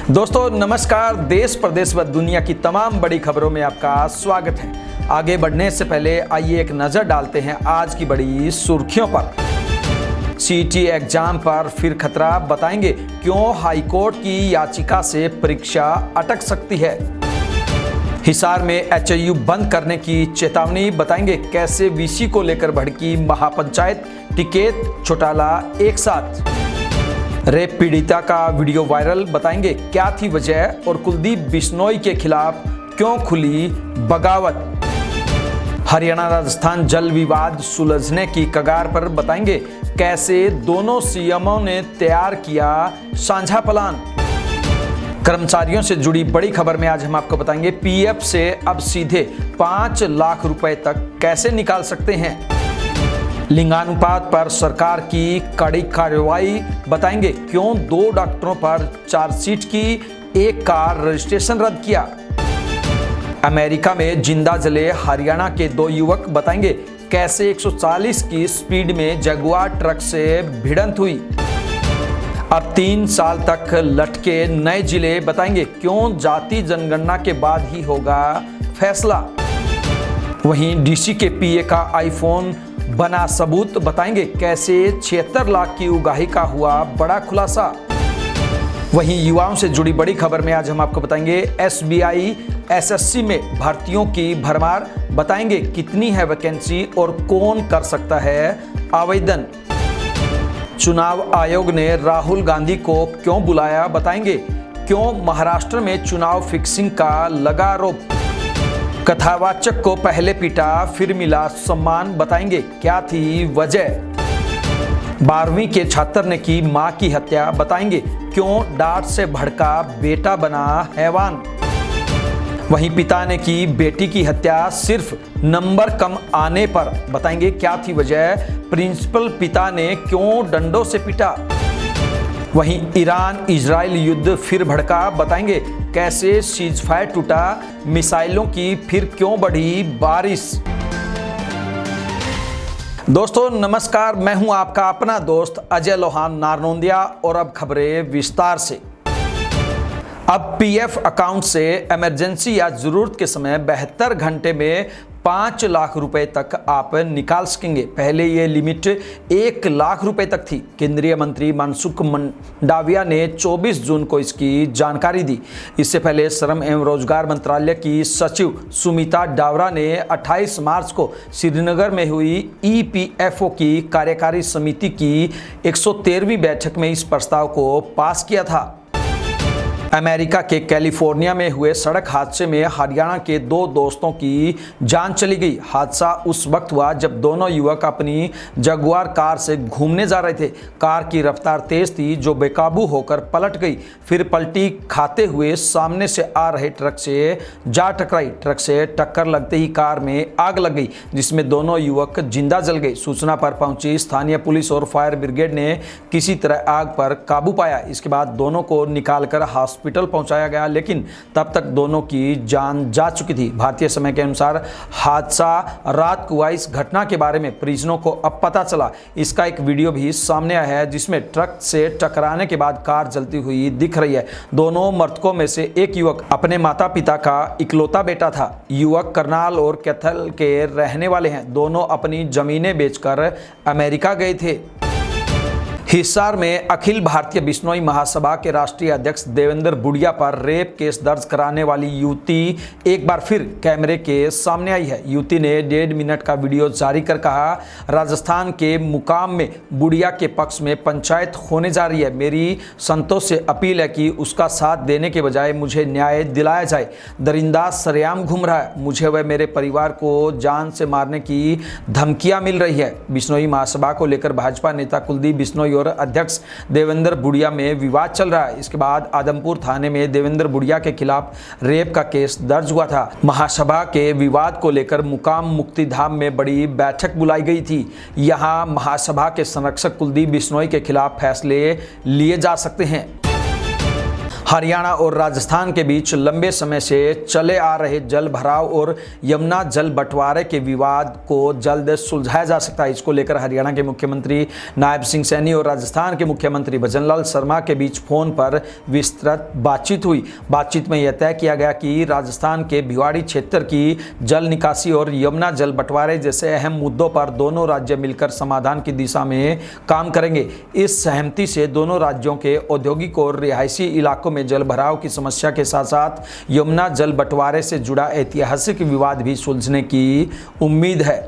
दोस्तों नमस्कार। देश प्रदेश व दुनिया की तमाम बड़ी खबरों में आपका स्वागत है। आगे बढ़ने से पहले आइए एक नजर डालते हैं आज की बड़ी सुर्खियों पर। सीईटी एग्जाम पर फिर खतरा, बताएंगे क्यों हाईकोर्ट की याचिका से परीक्षा अटक सकती है। हिसार में एचयू बंद करने की चेतावनी, बताएंगे कैसे वीसी को लेकर भड़की महापंचायत, टिकैत चौटाला एक साथ। रेप पीड़िता का वीडियो वायरल, बताएंगे क्या थी वजह और कुलदीप बिश्नोई के खिलाफ क्यों खुली बगावत। हरियाणा राजस्थान जल विवाद सुलझने की कगार पर, बताएंगे कैसे दोनों सीएमओं ने तैयार किया साझा प्लान। कर्मचारियों से जुड़ी बड़ी खबर में आज हम आपको बताएंगे पीएफ से अब सीधे 5 लाख रुपए तक कैसे निकाल सकते हैं। लिंगानुपात पर सरकार की कड़ी कार्रवाई, बताएंगे क्यों 2 डॉक्टरों पर चार्जशीट की, एक कार रजिस्ट्रेशन रद्द किया। अमेरिका में जिंदा जले हरियाणा के 2 युवक, बताएंगे कैसे 140 की स्पीड में जगुआर ट्रक से भिड़ंत हुई। अब 3 साल तक लटके नए जिले, बताएंगे क्यों जाति जनगणना के बाद ही होगा फैसला। वहीं डीसी के पीए का आईफोन बना सबूत, बताएंगे कैसे 76 लाख की उगाही का हुआ बड़ा खुलासा। वहीं युवाओं से जुड़ी बड़ी खबर में आज हम आपको बताएंगे एसबीआई एसएससी में भर्तियों की भरमार, बताएंगे कितनी है वैकेंसी और कौन कर सकता है आवेदन। चुनाव आयोग ने राहुल गांधी को क्यों बुलाया, बताएंगे क्यों महाराष्ट्र में चुनाव फिक्सिंग का लगा आरोप। कथावाचक को पहले पीटा फिर मिला सम्मान, बताएंगे क्या थी वजह। 12वीं के छात्र ने की मां की हत्या, बताएंगे क्यों डांट से भड़का बेटा बना हैवान। वहीं पिता ने की बेटी की हत्या सिर्फ नंबर कम आने पर, बताएंगे क्या थी वजह। प्रिंसिपल पिता ने क्यों डंडों से पीटा। वहीं ईरान इजराइल युद्ध फिर भड़का, बताएंगे कैसे सीजफायर टूटा, मिसाइलों की फिर क्यों बढ़ी बारिश। दोस्तों नमस्कार, मैं हूं आपका अपना दोस्त अजय लोहान नारनौंदिया और अब खबरें विस्तार से। अब पीएफ अकाउंट से इमरजेंसी या जरूरत के समय 72 घंटे में 5 लाख रुपए तक आप निकाल सकेंगे। पहले ये लिमिट 1 लाख रुपए तक थी। केंद्रीय मंत्री मनसुख मंडाविया ने 24 जून को इसकी जानकारी दी। इससे पहले श्रम एवं रोजगार मंत्रालय की सचिव सुमिता डावरा ने 28 मार्च को श्रीनगर में हुई ईपीएफओ की कार्यकारी समिति की 113वीं बैठक में इस प्रस्ताव को पास किया था। अमेरिका के कैलिफोर्निया में हुए सड़क हादसे में हरियाणा के 2 दोस्तों की जान चली गई। हादसा उस वक्त हुआ जब दोनों युवक अपनी जगुआर कार से घूमने जा रहे थे। कार की रफ्तार तेज थी जो बेकाबू होकर पलट गई, फिर पलटी खाते हुए सामने से आ रहे ट्रक से जा टकराई। ट्रक से टक्कर लगते ही कार में आग लग गई जिसमें दोनों युवक जिंदा जल गए। सूचना पर पहुंची स्थानीय पुलिस और फायर ब्रिगेड ने किसी तरह आग पर काबू पाया। इसके बाद दोनों को निकालकर हॉस्पिटल पहुंचाया गया, लेकिन तब तक दोनों की जान जा चुकी थी। भारतीय समय के अनुसार हादसा रात को हुआ। इस घटना के बारे में परिजनों को अब पता चला। इसका एक वीडियो भी सामने आया है जिसमें ट्रक से टकराने के बाद कार जलती हुई दिख रही है। दोनों मृतकों में से एक युवक अपने माता पिता का इकलौता बेटा था। युवक करनाल और कैथल के रहने वाले हैं। दोनों अपनी जमीनें बेचकर अमेरिका गए थे। हिसार में अखिल भारतीय बिश्नोई महासभा के राष्ट्रीय अध्यक्ष देवेंद्र बुढ़िया पर रेप केस दर्ज कराने वाली युवती एक बार फिर कैमरे के सामने आई है। युवती ने 1.5 मिनट का वीडियो जारी कर कहा, राजस्थान के मुकाम में बुढ़िया के पक्ष में पंचायत होने जा रही है। मेरी संतों से अपील है कि उसका साथ देने के बजाय मुझे न्याय दिलाया जाए। दरिंदा सरेआम घूम रहा है। मुझे व मेरे परिवार को जान से मारने की धमकियां मिल रही है। बिश्नोई महासभा को लेकर भाजपा नेता कुलदीप बिश्नोई और अध्यक्ष देवेंद्र बुढ़िया में विवाद चल रहा है। इसके बाद आदमपुर थाने में देवेंद्र बुढ़िया के खिलाफ रेप का केस दर्ज हुआ था। महासभा के विवाद को लेकर मुकाम मुक्तिधाम में बड़ी बैठक बुलाई गई थी। यहां महासभा के संरक्षक कुलदीप बिश्नोई के खिलाफ फैसले लिए जा सकते हैं। हरियाणा और राजस्थान के बीच लंबे समय से चले आ रहे जल भराव और यमुना जल बंटवारे के विवाद को जल्द सुलझाया जा सकता है। इसको लेकर हरियाणा के मुख्यमंत्री नायब सिंह सैनी और राजस्थान के मुख्यमंत्री भजनलाल शर्मा के बीच फोन पर विस्तृत बातचीत हुई। बातचीत में यह तय किया गया कि राजस्थान के भिवाड़ी क्षेत्र की जल निकासी और यमुना जल बंटवारे जैसे अहम मुद्दों पर दोनों राज्य मिलकर समाधान की दिशा में काम करेंगे। इस सहमति से दोनों राज्यों के औद्योगिक और रिहायशी इलाकों में जल भराव की समस्या के साथ साथ यमुना जल बंटवारे से जुड़ा ऐतिहासिक विवाद भी सुलझने की उम्मीद है।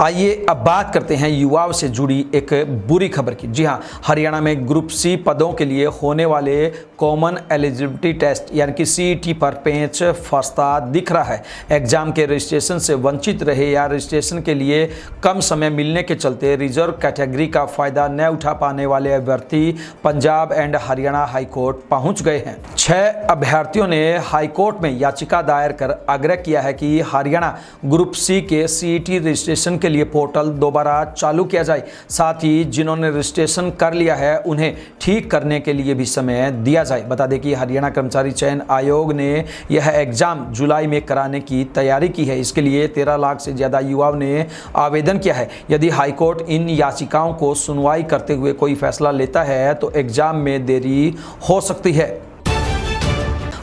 आइए अब बात करते हैं युवाओं से जुड़ी एक बुरी खबर की। जी हाँ, हरियाणा में ग्रुप सी पदों के लिए होने वाले कॉमन एलिजिबिलिटी टेस्ट यानी कि CET पर पेंच फंसता दिख रहा है। एग्जाम के रजिस्ट्रेशन से वंचित रहे या रजिस्ट्रेशन के लिए कम समय मिलने के चलते रिजर्व कैटेगरी का फायदा न उठा पाने वाले अभ्यर्थी पंजाब एंड हरियाणा हाईकोर्ट पहुंच गए हैं। 6 अभ्यर्थियों ने हाईकोर्ट में याचिका दायर कर आग्रह किया है कि हरियाणा ग्रुप सी के CET रजिस्ट्रेशन के लिए पोर्टल दोबारा चालू किया जाए। साथ ही जिन्होंने रजिस्ट्रेशन कर लिया है उन्हें ठीक करने के लिए भी समय दिया जाए। बता दें कि हरियाणा कर्मचारी चयन आयोग ने यह एग्जाम जुलाई में कराने की तैयारी की है। इसके लिए 13 लाख से ज़्यादा युवाओं ने आवेदन किया है। यदि हाईकोर्ट इन याचिकाओं को सुनवाई करते हुए कोई फैसला लेता है तो एग्जाम में देरी हो सकती है।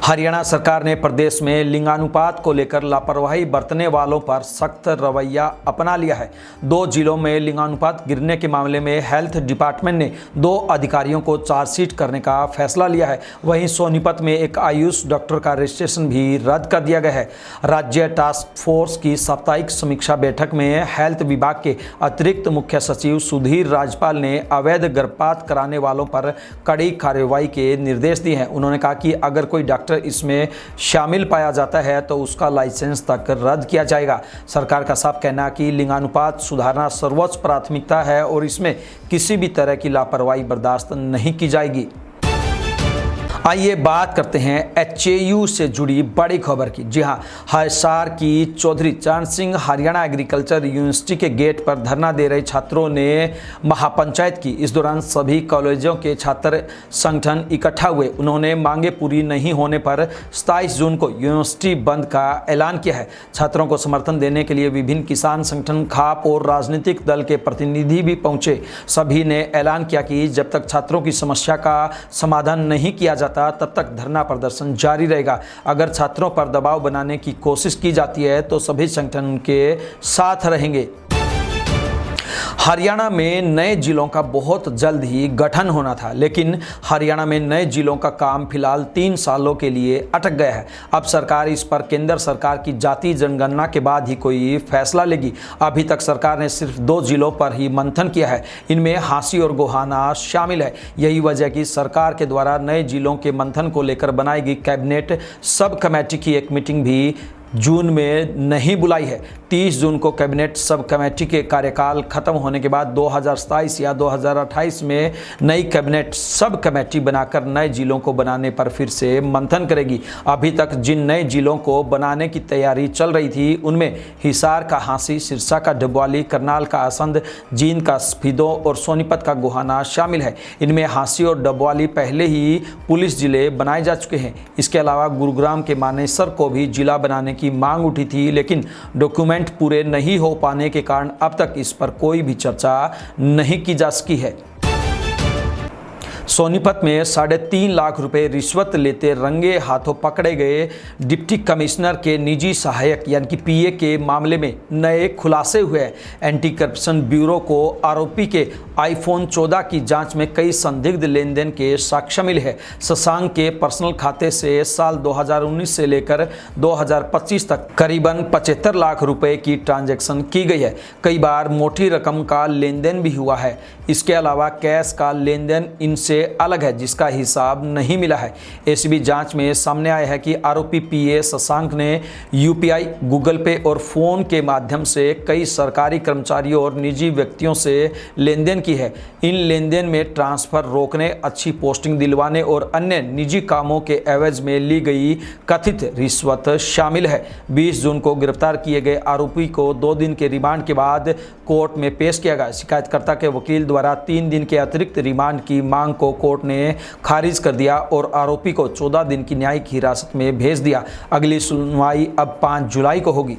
हरियाणा सरकार ने प्रदेश में लिंगानुपात को लेकर लापरवाही बरतने वालों पर सख्त रवैया अपना लिया है। 2 जिलों में लिंगानुपात गिरने के मामले में हेल्थ डिपार्टमेंट ने 2 अधिकारियों को चार्जशीट करने का फैसला लिया है। वहीं सोनीपत में एक आयुष डॉक्टर का रजिस्ट्रेशन भी रद्द कर दिया गया है। राज्य टास्क फोर्स की साप्ताहिक समीक्षा बैठक में हेल्थ विभाग के अतिरिक्त मुख्य सचिव सुधीर राजपाल ने अवैध गर्भपात कराने वालों पर कड़ी कार्रवाई के निर्देश दिए हैं। उन्होंने कहा कि अगर कोई डॉक्टर इसमें शामिल पाया जाता है तो उसका लाइसेंस तक रद्द किया जाएगा। सरकार का साफ कहना है कि लिंगानुपात सुधारना सर्वोच्च प्राथमिकता है और इसमें किसी भी तरह की लापरवाही बर्दाश्त नहीं की जाएगी। आइए बात करते हैं HAU से जुड़ी बड़ी खबर की। जी हाँ, हिसार की चौधरी चरण सिंह हरियाणा एग्रीकल्चर यूनिवर्सिटी के गेट पर धरना दे रहे छात्रों ने महापंचायत की। इस दौरान सभी कॉलेजों के छात्र संगठन इकट्ठा हुए। उन्होंने मांगे पूरी नहीं होने पर 27 जून को यूनिवर्सिटी बंद का ऐलान किया है। छात्रों को समर्थन देने के लिए विभिन्न किसान संगठन, खाप और राजनीतिक दल के प्रतिनिधि भी पहुंचे। सभी ने ऐलान किया कि जब तक छात्रों की समस्या का समाधान नहीं किया जाता तब तक धरना प्रदर्शन जारी रहेगा। अगर छात्रों पर दबाव बनाने की कोशिश की जाती है तो सभी संगठन उनके साथ रहेंगे। हरियाणा में नए जिलों का बहुत जल्द ही गठन होना था, लेकिन हरियाणा में नए जिलों का काम फिलहाल 3 सालों के लिए अटक गया है। अब सरकार इस पर केंद्र सरकार की जाति जनगणना के बाद ही कोई फैसला लेगी। अभी तक सरकार ने सिर्फ 2 जिलों पर ही मंथन किया है। इनमें हांसी और गोहाना शामिल है। यही वजह कि सरकार के द्वारा नए जिलों के मंथन को लेकर बनाई गई कैबिनेट सब कमेटी की एक मीटिंग भी जून में नहीं बुलाई है। 30 जून को कैबिनेट सब कमेटी के कार्यकाल खत्म होने के बाद 2027 या 2028 में नई कैबिनेट सब कमेटी बनाकर नए जिलों को बनाने पर फिर से मंथन करेगी। अभी तक जिन नए जिलों को बनाने की तैयारी चल रही थी उनमें हिसार का हांसी, सिरसा का डबवाली, करनाल का आसंद, जींद का स्पीदो और सोनीपत का गोहाना शामिल है। इनमें हांसी और डबवाली पहले ही पुलिस जिले बनाए जा चुके हैं। इसके अलावा गुरुग्राम के मानेसर को भी जिला बनाने की मांग उठी थी, लेकिन डॉक्यूमेंट पूरे नहीं हो पाने के कारण अब तक इस पर कोई भी चर्चा नहीं की जा सकी है। सोनीपत में 3.5 लाख रुपए रिश्वत लेते रंगे हाथों पकड़े गए डिप्टी कमिश्नर के निजी सहायक यानी कि PA के मामले में नए खुलासे हुए। एंटी करप्शन ब्यूरो को आरोपी के iPhone 14 की जांच में कई संदिग्ध लेन देन के साक्ष्य मिले हैं। शशांक के पर्सनल खाते से साल 2019 से लेकर 2025 तक करीबन 75 लाख रुपए की ट्रांजैक्शन की गई है। कई बार मोटी रकम का लेन देन भी हुआ है। इसके अलावा कैश का लेन देन इनसे अलग है जिसका हिसाब नहीं मिला है। एसीबी जांच में सामने आया है कि आरोपी PA शशांक ने UPI, गूगल पे और फोन के माध्यम से कई सरकारी कर्मचारियों और निजी व्यक्तियों से लेन देन की है। इन लेन देन में ट्रांसफर रोकने, अच्छी पोस्टिंग दिलवाने और अन्य निजी कामों के एवज में ली गई कथित रिश्वत शामिल है। 20 जून को गिरफ्तार किए गए आरोपी को 2 दिन के रिमांड के बाद कोर्ट में पेश किया गया। शिकायतकर्ता के वकील द्वारा 3 दिन के अतिरिक्त रिमांड की मांग को को कोर्ट ने खारिज कर दिया और आरोपी को 14 दिन की न्यायिक हिरासत में भेज दिया। अगली सुनवाई अब 5 जुलाई को होगी।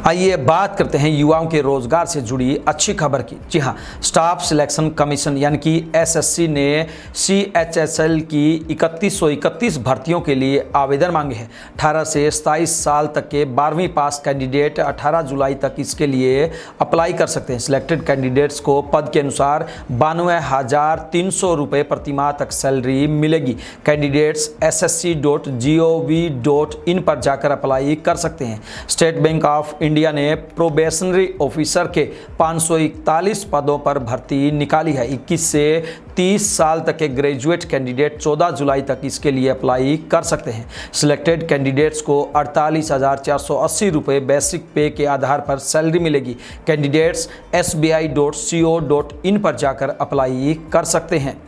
आइए बात करते हैं युवाओं के रोजगार से जुड़ी अच्छी खबर की। जी हाँ, स्टाफ सिलेक्शन कमीशन यानी कि एसएससी ने सीएचएसएल की 3131 भर्तियों के लिए आवेदन मांगे हैं। 18 से 27 साल तक के 12वीं पास कैंडिडेट 18 जुलाई तक इसके लिए अप्लाई कर सकते हैं। सिलेक्टेड कैंडिडेट्स को पद के अनुसार 92,300 रुपये प्रति माह तक सैलरी मिलेगी। कैंडिडेट्स ssc.gov.in पर जाकर अप्लाई कर सकते हैं। स्टेट बैंक ऑफ इंडिया ने प्रोबेशनरी ऑफिसर के 541 पदों पर भर्ती निकाली है। 21 से 30 साल तक के ग्रेजुएट कैंडिडेट 14 जुलाई तक इसके लिए अप्लाई कर सकते हैं। सिलेक्टेड कैंडिडेट्स को 48,480 रुपये बेसिक पे के आधार पर सैलरी मिलेगी। कैंडिडेट्स sbi.co.in पर जाकर अप्लाई कर सकते हैं।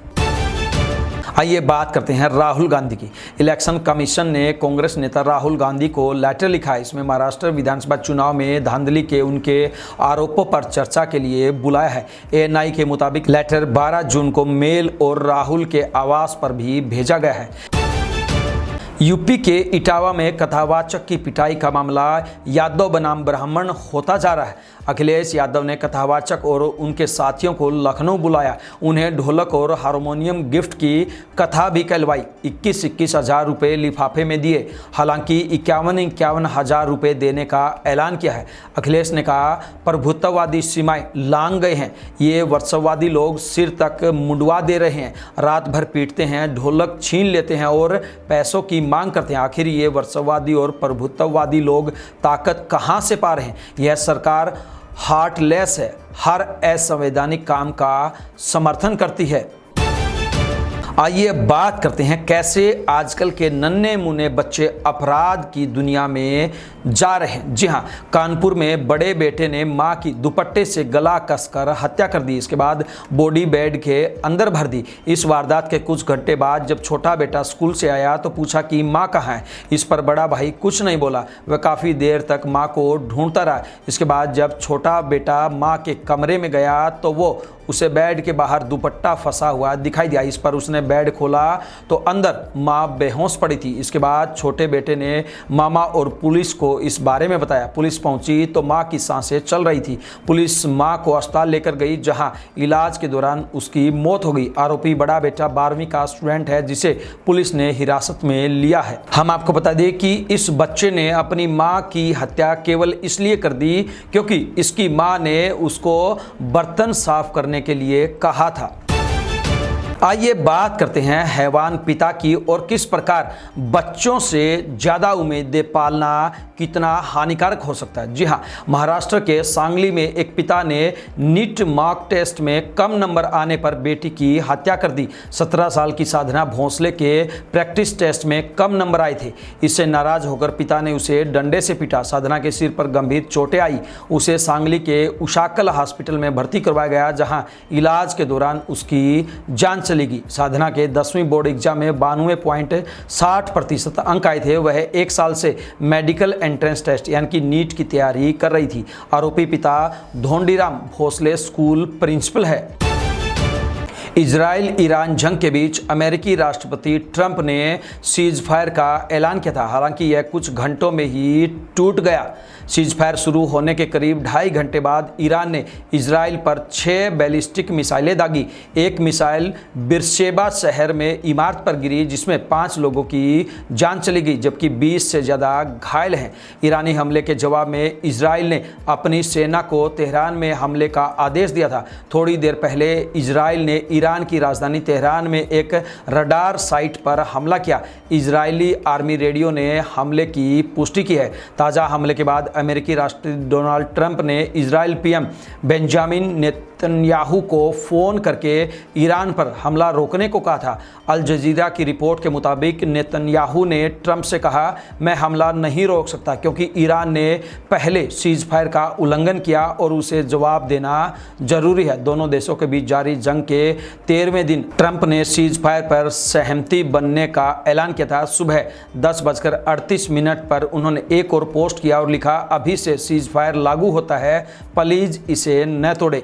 आइए बात करते हैं राहुल गांधी की। इलेक्शन कमीशन ने कांग्रेस नेता राहुल गांधी को लेटर लिखा है। इसमें महाराष्ट्र विधानसभा चुनाव में धांधली के उनके आरोपों पर चर्चा के लिए बुलाया है। एएनआई के मुताबिक लेटर 12 जून को मेल और राहुल के आवास पर भी भेजा गया है। यूपी के इटावा में कथावाचक की पिटाई का मामला यादव बनाम ब्राह्मण होता जा रहा है। अखिलेश यादव ने कथावाचक और उनके साथियों को लखनऊ बुलाया, उन्हें ढोलक और हारमोनियम गिफ्ट की कथा भी कहलवाई। 21-21 हज़ार रुपये लिफाफे में दिए। हालांकि 51-51 हज़ार रुपये देने का ऐलान किया है। अखिलेश ने कहा, प्रभुत्ववादी सीमाएं लांघ गए हैं, ये वर्षवादी लोग सिर तक मुंडवा दे रहे हैं, रात भर पीटते हैं, ढोलक छीन लेते हैं और पैसों की मांग करते हैं। आखिर ये वर्षवादी और प्रभुत्ववादी लोग ताकत कहां से पा रहे हैं? यह सरकार हार्टलेस है, हर असंवैधानिक काम का समर्थन करती है। आइए बात करते हैं कैसे आजकल के नन्हे मुन्ने बच्चे अपराध की दुनिया में जा रहे हैं। जी हाँ, कानपुर में बड़े बेटे ने मां की दुपट्टे से गला कसकर हत्या कर दी। इसके बाद बॉडी बेड के अंदर भर दी। इस वारदात के कुछ घंटे बाद जब छोटा बेटा स्कूल से आया तो पूछा कि मां कहाँ है। इस पर बड़ा भाई कुछ नहीं बोला। वह काफ़ी देर तक मां को ढूंढता रहा। इसके बाद जब छोटा बेटा मां के कमरे में गया तो वो उसे बेड के बाहर दुपट्टा फंसा हुआ दिखाई दिया। इस पर उसने बेड खोला तो अंदर मां बेहोश पड़ी थी। इसके बाद छोटे बेटे ने मामा और पुलिस को इस बारे में बताया। पुलिस पहुंची तो मां की सांसें चल रही थी। पुलिस मां को अस्पताल लेकर गई, जहां इलाज के दौरान उसकी मौत हो गई। आरोपी बड़ा बेटा 12वीं का स्टूडेंट है, जिसे पुलिस ने हिरासत में लिया है। हम आपको बता दें कि इस बच्चे ने अपनी मां की हत्या केवल इसलिए कर दी क्योंकि इसकी मां ने उसको बर्तन साफ करने के लिए कहा था। आइए बात करते हैं हैवान पिता की और किस प्रकार बच्चों से ज़्यादा उम्मीदें पालना कितना हानिकारक हो सकता है। जी हाँ, महाराष्ट्र के सांगली में एक पिता ने नीट मॉक टेस्ट में कम नंबर आने पर बेटी की हत्या कर दी। 17 साल की साधना भोंसले के प्रैक्टिस टेस्ट में कम नंबर आए थे। इससे नाराज होकर पिता ने उसे डंडे से पीटा। साधना के सिर पर गंभीर चोटें आई। उसे सांगली के उशाकल हॉस्पिटल में भर्ती करवाया गया, जहां इलाज के दौरान उसकी जान चली गई। साधना के 10वीं बोर्ड एग्जाम में 92.60% अंक आए थे। वह 1 साल से मेडिकल एंट्रेंस टेस्ट यानी कि नीट की तैयारी कर रही थी। आरोपी पिता धोंडीराम भोसले स्कूल प्रिंसिपल है। इजराइल ईरान जंग के बीच अमेरिकी राष्ट्रपति ट्रंप ने सीज फायर का ऐलान किया था। हालांकि यह कुछ घंटों में ही टूट गया। सीज फायर शुरू होने के करीब 2.5 घंटे बाद ईरान ने इजराइल पर 6 बैलिस्टिक मिसाइलें दागी। एक मिसाइल बिरशेबा शहर में इमारत पर गिरी, जिसमें 5 लोगों की जान चली गई, जबकि 20 से ज़्यादा घायल हैं। ईरानी हमले के जवाब में इजराइल ने अपनी सेना को तेहरान में हमले का आदेश दिया था। थोड़ी देर पहले इजराइल ने ईरान की राजधानी तेहरान में एक रडार साइट पर हमला किया। इजरायली आर्मी रेडियो ने हमले की पुष्टि की है। ताज़ा हमले के बाद अमेरिकी राष्ट्रपति डोनाल्ड ट्रंप ने इजराइल पीएम बेंजामिन नेतन्याहू को फ़ोन करके ईरान पर हमला रोकने को कहा था। अल जजीरा की रिपोर्ट के मुताबिक नेतन्याहू ने ट्रंप से कहा, मैं हमला नहीं रोक सकता क्योंकि ईरान ने पहले सीज फायर का उल्लंघन किया और उसे जवाब देना जरूरी है। दोनों देशों के बीच जारी जंग के 13वें दिन ट्रंप ने सीज फायर पर सहमति बनने का ऐलान किया था। सुबह 10:38 पर उन्होंने एक और पोस्ट किया और लिखा, अभी से सीज फायर लागू होता है, प्लीज इसे न तोड़े।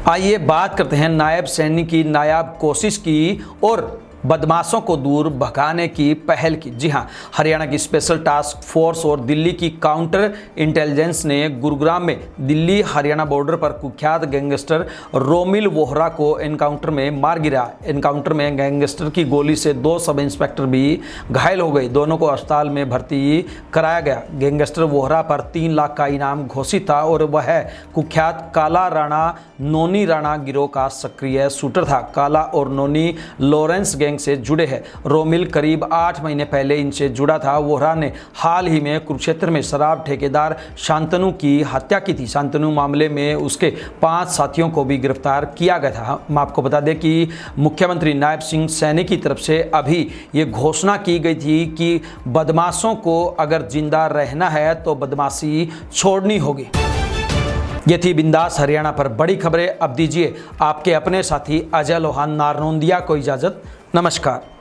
आइए बात करते हैं नायब सैनिक की नायाब कोशिश की और बदमाशों को दूर भगाने की पहल की। जी हां, हरियाणा की स्पेशल टास्क फोर्स और दिल्ली की काउंटर इंटेलिजेंस ने गुरुग्राम में दिल्ली हरियाणा बॉर्डर पर कुख्यात गैंगस्टर रोमिल वोहरा को एनकाउंटर में मार गिरा। एनकाउंटर में गैंगस्टर की गोली से 2 सब इंस्पेक्टर भी घायल हो गए। दोनों को अस्पताल में भर्ती कराया गया। गैंगस्टर वोहरा पर 3 लाख का इनाम घोषित था और वह कुख्यात काला राणा नोनी राणा गिरोह का सक्रिय शूटर था। काला और नोनी लॉरेंस गैंग से जुड़े हैं। रोमिल करीब 8 महीने पहले इनसे जुड़ा था। वोहरा ने हाल ही में कुरुक्षेत्र में शराब ठेकेदार शांतनु की हत्या की थी। शांतनु मामले में उसके 5 साथियों को भी गिरफ्तार किया गया था। हम आपको बता दें कि मुख्यमंत्री नायब सिंह सैनी की तरफ से अभी ये घोषणा की गई थी कि बदमाशों को अगर जिंदा रहना है तो बदमाशी छोड़नी होगी। ये थी बिंदास हरियाणा पर बड़ी खबरें। अब दीजिए आपके अपने साथी अजय लोहान नारनौंदिया को इजाजत। नमस्कार।